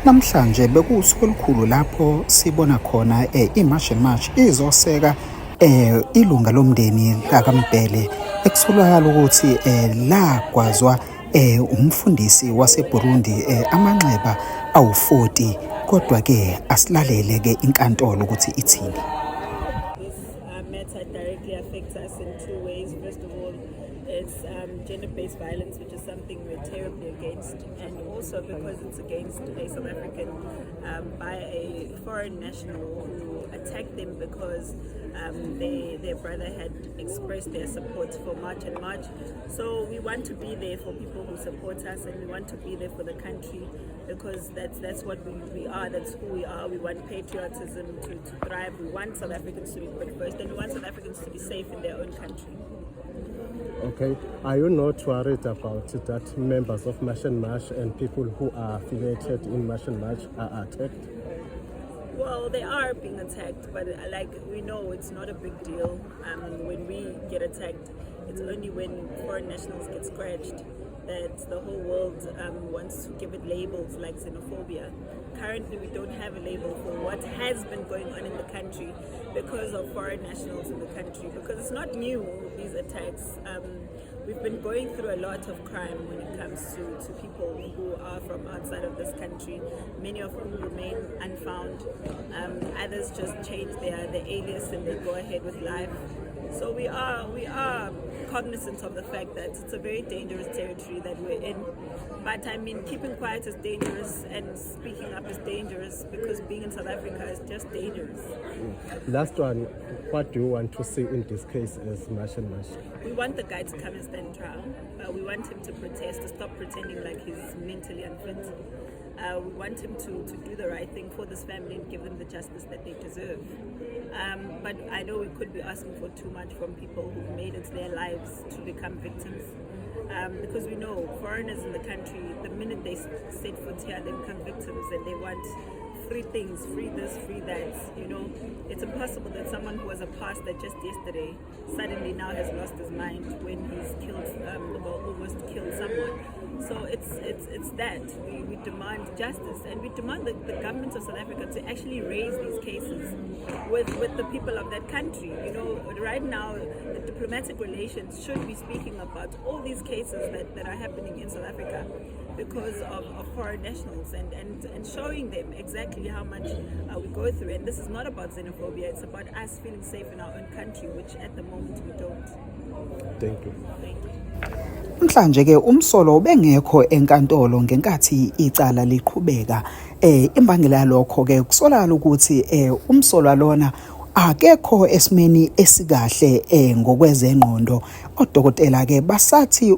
Namhlanje bekuwusuku olukhulu lapho sibona khona iMarch and March izoseka ilunga lomndeni lakaMbele ekusolakala ukuthi lagwazwa umfundisi waseBurundi amanxeba awu-40 kodwa ke asilalele ke inkantolo ukuthi ithini. Matter directly affects us in two ways. First of all, it's gender-based violence, which is something we're terribly against, and also because it's against a South African by a foreign national who attacked them because their brother had expressed their support for March and March. So we want to be there for people who support us, and we want to be there for the country because that's what we are, that's who we are. We want patriotism to thrive. We want South Africans to be put first, and we want South Africans to be safe in their own country. Okay, are you not worried about that members of March and March and people who are affiliated in March and March are attacked? Well, they are being attacked, but like we know, it's not a big deal. When we get attacked, it's only when foreign nationals get scratched that the whole world wants to give it labels like xenophobia. Currently, we don't have a label for what has been going on in the country because of foreign nationals in the country, because it's not new, these attacks. We've been going through a lot of crime when it comes to people who are from outside of this country, many of whom remain unfound. Others just change their alias and they go ahead with life. So we are cognizant of the fact that it's a very dangerous territory that we're in. But I mean, keeping quiet is dangerous and speaking up is dangerous because being in South Africa is just dangerous. Last one, what do you want to see in this case as March and March? We want the guy to come and stand trial. We want him to protest, to stop pretending like he's mentally unfit. We want him to do the right thing for this family and give them the justice that they deserve. But I know we could be asking for too much from people who've made it their lives to become victims. Because we know foreigners in the country, the minute they set foot here, they become victims and they want free things, free this, free that. You know, it's impossible that someone who was a pastor just yesterday suddenly now has lost his mind when he's killed, or almost killed someone. So it's that we demand justice, and we demand the government of South Africa to actually raise these cases with the people of that country. You know, right now the diplomatic relations should be speaking about all these cases that are happening in South Africa because of foreign nationals and showing them exactly how much we go through. And this is not about xenophobia, it's about us feeling safe in our own country, which at the moment we don't. Thank you. Thank you. Mhlanje ke umsolo ubengekho enkantolo ngenkathi icala liqhubeka imbangela yalokho ke kusolakala ukuthi umsolo lona akekho esimeni esikahle ngokwezengqondo. Odokotela ke basathi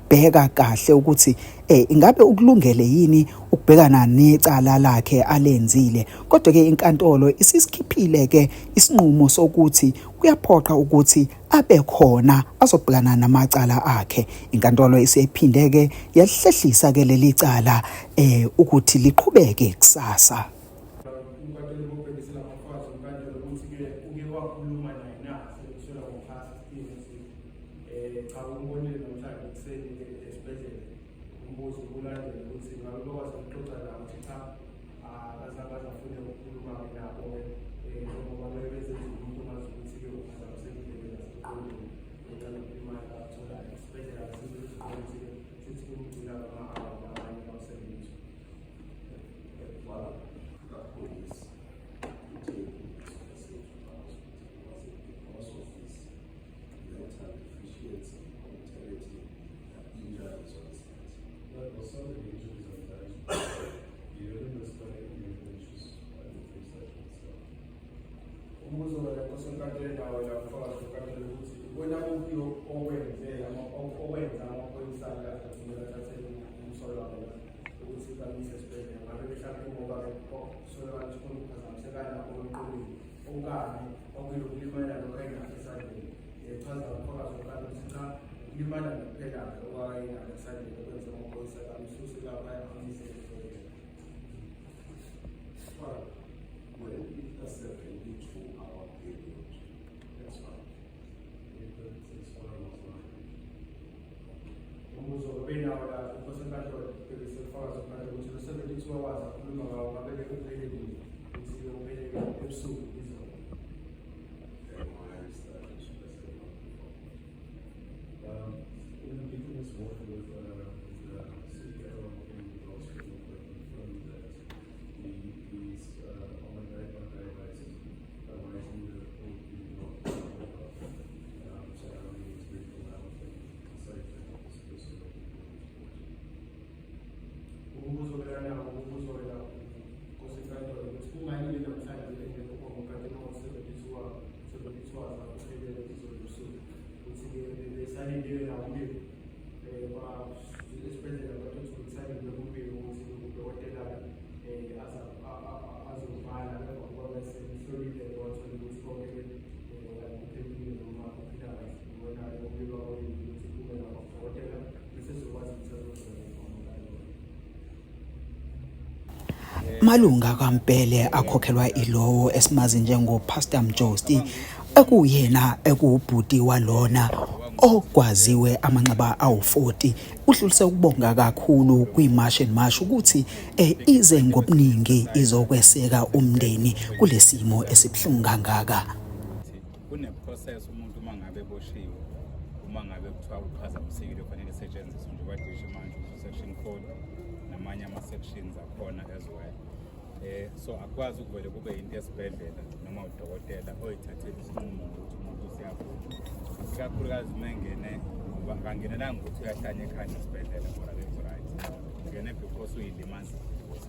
bheka kahle ukuthi ingabe ukulungele yini ukubhekana necala lakhe alenzile. Kodwa ke inkantolo isisikhiphile ke isinqumo sokuthi kuyaphoqa ukuthi abe khona azobhekana namacala akhe. Inkantolo isiphinde ke yahlehlisa ke leli cala ukuthi liqhubeke kusasa. Umbuzo obenawo lapho inkosi enkantolo ibisefakazi ukuthi lo 72 Malunga kaMpele akhokhelwa ilowo esimazi njengoPastor Mjosti ekuyena ekuwubhuti walona okwaziwe amanxeba awu40 udlulise ukubonga kakhulu kwiMarch and March ukuthi ize ngobuningi izokweseka umndeni kulesimo esibhlungu kangaka. Kune-process umuntu uma ngabe eboshiwe, uma ngabe kuthiwa uphazamisekile kufanele isetshenziswe nje kwadisho manje section 4 namanye ama-sections akhona as well. So akwazi ukuvele kube into esibhedlela noma udokotela oyithathela isinqumo ukuthi umuntu usiyafuna. Ikakhulukazi uma engene kangenelanga ukuthi uyahlanya ekhaya esibhedlela for akekho right. Ngene because uyilimazi.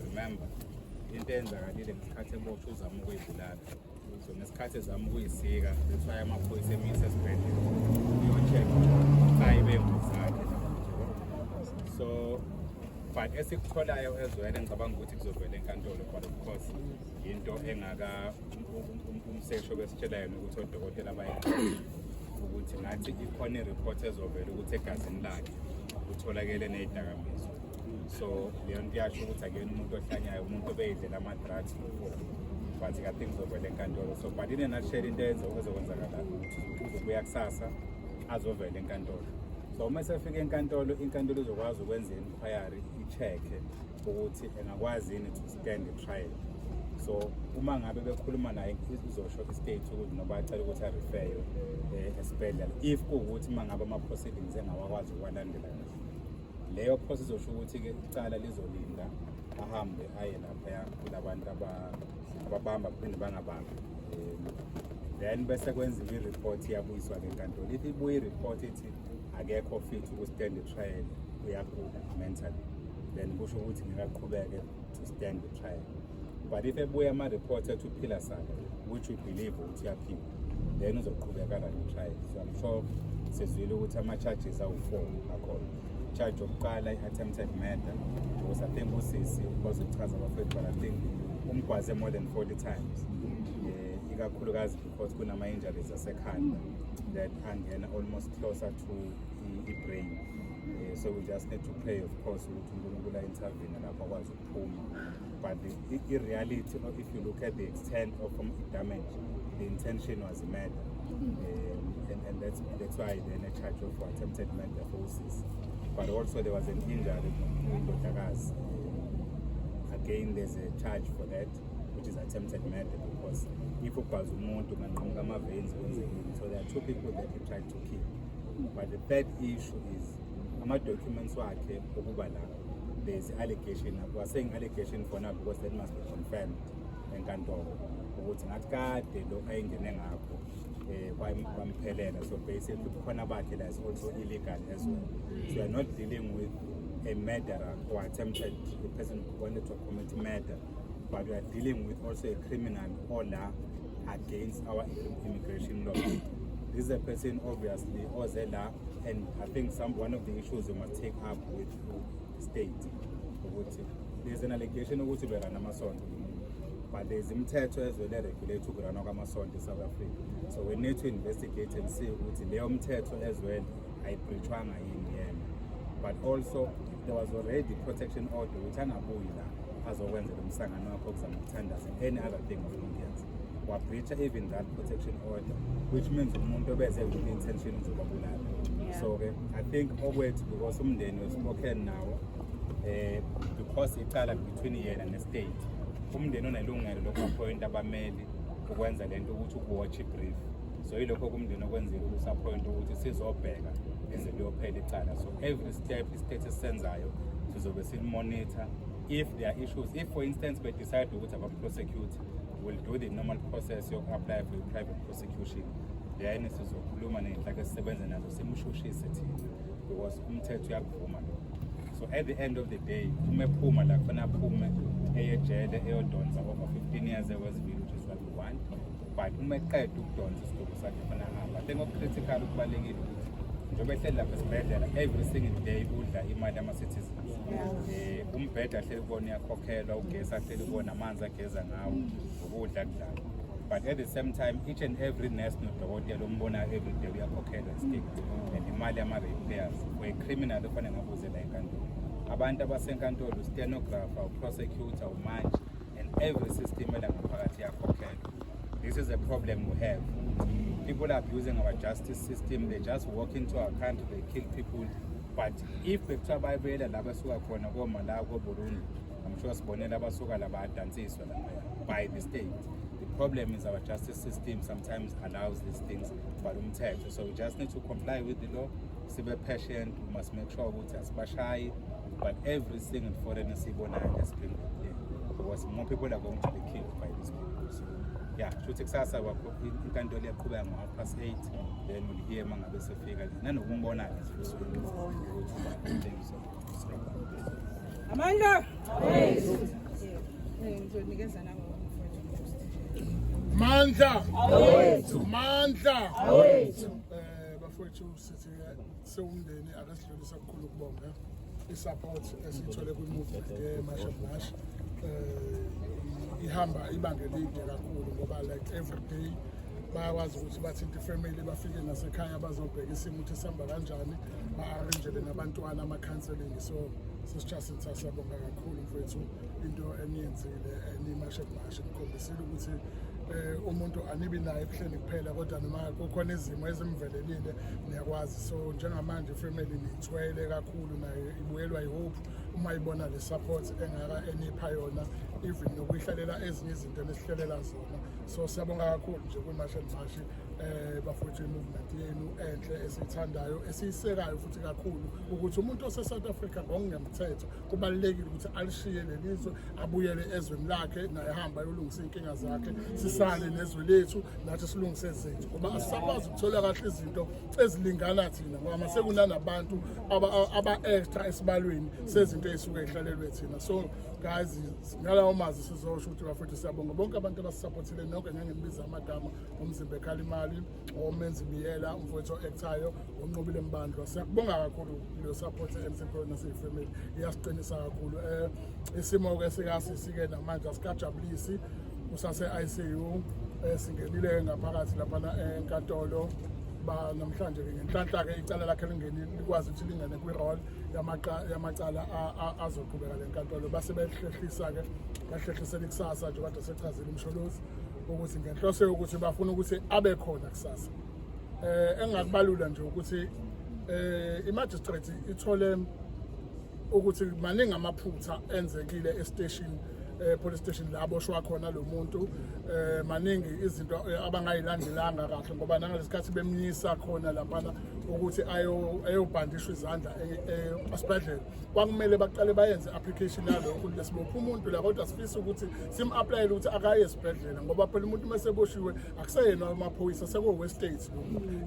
Remember, into eyenzakalile ngesikhathi eboshwe uzama ukuyibulala. So ngesikhathi ezama ukuyisika bethwaya amaphoyisa emisa esibhedlela uyo-check ayibe nguzakhe. So but esikutholayo ezwele ngicabanga ukuthi kuzovela enkantolo but of course into engaka umsesho besitshela yona ukuthi odokotela bayiqala ukuthi ngathi ikhona i-report ezovela ukuthi egazini lakhe utholakele nezidakamizwa. So leyo nto yasho ukuthi akuyena umuntu ohlanyayo umuntu obeyidlela ama-drugs but kathi kuzovela enkantolo. So but in a nutshell into ezokwenzakala uzobuya kusasa azovela enkantolo. So uma sefika enkantolo, inkantolo izokwazi ukwenza i-inquiry i-check-e ukuthi engakwazi yini to stand trial. So uma ngabe bekhuluma naye izosho i-state ukuthi noba acela ukuthi a-refer esibhedlela if kuwukuthi uma ngabe ama-proceedings engawakwazi ukwalandela kahle. Leyo process izosho ukuthi-ke icala lizolinda ahambe aye laphaya kulabantu ababamba kuphinde bangabambi. Then bese kwenziwa i-report iyabuyiswa-ke enkantolo. If ibuye i-report ithi akekho fit ukustand trial uyagula mentally, then kusho ukuthi ngikaqhubeke to stand the trial. But if ebuya ama-report ethi uphila sala, which we believe ukuthi uyaphila, then uzoqhubeka ne-trial. So I'm sure sizwile ukuthi ama-charges awu4 akhona. Charge yokuqala i-attempted murder because I think usisi because uchaza abafethu but I think umgwaze more than 40 times. Ikakhulukazi because kunama-injuries asekhanda that angena almost closer to the brain. So we just need to pray, of course, ukuthi uNkulunkulu intervene lapho akwazi ukuphuma. But the reality, if you look at the extent of damage, the intention was murder. And that's why then a charge of attempted murder for usisi. But also there was an injury in Dotagazi. Again, there's a charge for that, which is attempted murder because if ukwazi umuntu nganqamuka ama-veins kwenzekile. So there are 2 people that he tried to kill. But the third issue is ama-documents wakhe ukuba la there's allegation. We are saying allegation for now because that must be confirmed enkantolo ukuthi ngathi kade lo ayingene ngakho kwamphelela. So basically khona bakhe that is also illegal as well. So we are not dealing with a murderer or attempted a person who wanted to commit murder, but we are dealing with also a criminal or law against our immigration law. This is a person obviously ozela, and I think one of the issues we must take up with the state. There's an allegation ukuthi berana amasonto, but there's imithetho ezwele regulate ukurana kwamasonto in South Africa. So we need to investigate and see ukuthi leyo mthetho ezwele ayibreachwanga yini yena. But also there was already protection order which angabuyi la azokwenzela umsangano wakho kuzama ukuthandaza any other thing of Indians. Wabreacha even that protection order, which means umuntu obeze with the intention uzobabulala. So I think always because umndeni was spoken now because icala between yena ne-state umndeni onelungelo lokhu-appoint abameli ukwenza lento ukuthi ukuwatch i-brief so yilokho kumndeni okwenzeka uku-appoint ukuthi sizobheka eze liyophela icala so every step i-state esisenzayo sizobe sil-monitor if there are issues if for instance they decide ukuthi aba-prosecute we'll do the normal process yoku-apply for i-private prosecution then sizokhuluma ney'nhlaka esisebenza nazo simshushise thina because umthetho uyakuvuma lo so at the end of the day uma ephuma la kufanele aphume eyejele eyodonsa over 15 years ewestville which is what we want but uma eqeda ukudonsa isiguli sakhe kufanele ahamba then okucritical ukubalulekile ukuthi njengoba ehleli lapha esibhedlela every single day udla imali yama-citizens umbhede ahleli kubona uyakhokhelwa ugesi ahleli kubona amanzi ageza ngawo ukudla kudlala but at the same time each and every nurse nodokotela ombonayo every day uyakhokhelwa istig and imali yama-ratepayers we-criminal ofanele ngabuze la enkantolo abantu abasenkantolo ustenographer uprosecutor umantshi and every system elangaphakathi iyakhokhelwa. This is a problem we have. People are abusing our justice system. They just walk into our country, they kill people. But if the bayibela la basuka khona koMalawi koBurundi, I'm sure sibonela basuka la badansiswa by the state. The problem is our justice system sometimes allows these things but umthetho. So we just need to comply with the law. Be patient. We must make sure ukuthi asibashayi. But every single foreigner sibonayo lesiphinda because more people are going to be killed by these people. So yeah, shothi kusasa inkantolo iyaqhubeka ngo-8:30 then we'll hear mangabe sefika nanokumbona esifusweni ukuthi Amanda Mandla bafowethu sithi sewumndeni akasidlulisa kakhulu ukubonga i-support esithole kwi-movement ye-Marshall Marsh ihamba ibanga elide kakhulu ngoba like every day bayakwazi ukuthi bathinte ifamily bafike nasekhaya bazobheka isimo ukuthi sihamba kanjani ba-arranjele nabantwana ama-counselling so sisijasithi siyabonga kakhulu mfowethu into eniyenzile eni-Marshall Marsh nikhombisile ukuthi umuntu anibi naye ebuhleni kuphela kodwa noma kukhona izimo ezimvelelile niyakwazi so njengamanje ifamily niyithwele kakhulu naye ibuyelwa ihope uma ibona le support engaka enipha yona even nokuyihlalela ezinye izinto nesihlelela zona so siyabonga kakhulu nje kwi-Marshall Marsh bafowethu i-movement yenu enhle esiyithandayo esiyisekayo futhi kakhulu ukuthi umuntu ose-South Africa ngokungemthetho kubalulekile ukuthi alishiye lelizwe abuyele ezweni lakhe naye ehamba ayolungisa iy'nkinga zakhe sisale nezwe lethu nathi silungise zethu ngoba asisakwazi ukuthola kahle izinto ezilingana thina ngoba masekunanabantu aba-extra esibalweni sezinto ey'suke y'hlalelwe thina so guys ngalawo mazwi sizosho ukuthi bafowethu siyabonga bonke abantu abasisaphothile nonke ngangibiza amagama umzimba ekhalimali omenzi biyela umfowethu o-actayo onqobile mbandlwa siyakubonga kakhulu leyo support emsipho naseyifamily iyasiqinisa kakhulu isimo-ke sikasisi-ke namanje asikajabulisi usase-ICU singenile ngaphakathi laphana enkantolo namhlanje-ke ngenhlanhla-ke icala lakhe likwazi ukuthi lingene kwi-roll yamacala azoqhubeka le nkantolo base behlehlisa-ke bahlehlisela ikusasa nje kade sechazile umsholozi ukuthi ngenhloso yokuthi bafuna ukuthi abe khona kusasa engakubalula nje ukuthi i-magistrate ithole ukuthi maningi amaphutha enzekile estation police station la aboshwa khona lo muntu maningi izinto abangayilandelanga kahle ngoba nangaleskhathi bemnyisa khona laphana ukuthi ayobhandishwa izandla esibhedlela kwakumele baqale bayenze application yalo ukuthi lesibopha umuntu la kodwa sifisa ukuthi sim-applyele ukuthi akaye esibhedlela ngoba phela umuntu meseboshiwe akuseyena amaphoyisa sekuwe state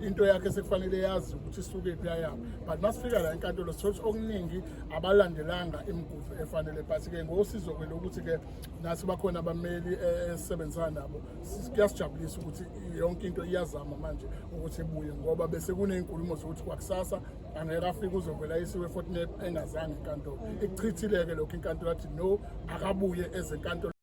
into yakhe sekufanele yazi ukuthi isuke phi yayaphi but masifika la enkantolo sithola okuningi abalandelanga imigudu efanele but-ke ngosizo kwelo ukuthi-ke nathi bakhona abameli esisebenzisana nabo kuyasijabulisa ukuthi yonke into iyazama manje ukuthi ibuye ngoba bese kuney'nkulumo zokuthi kwakusasa angeke afike uzovela isiwe futhi engazange inkantolo ikuchithile-ke lokho inkantolo athi no akabuye ezenkantolo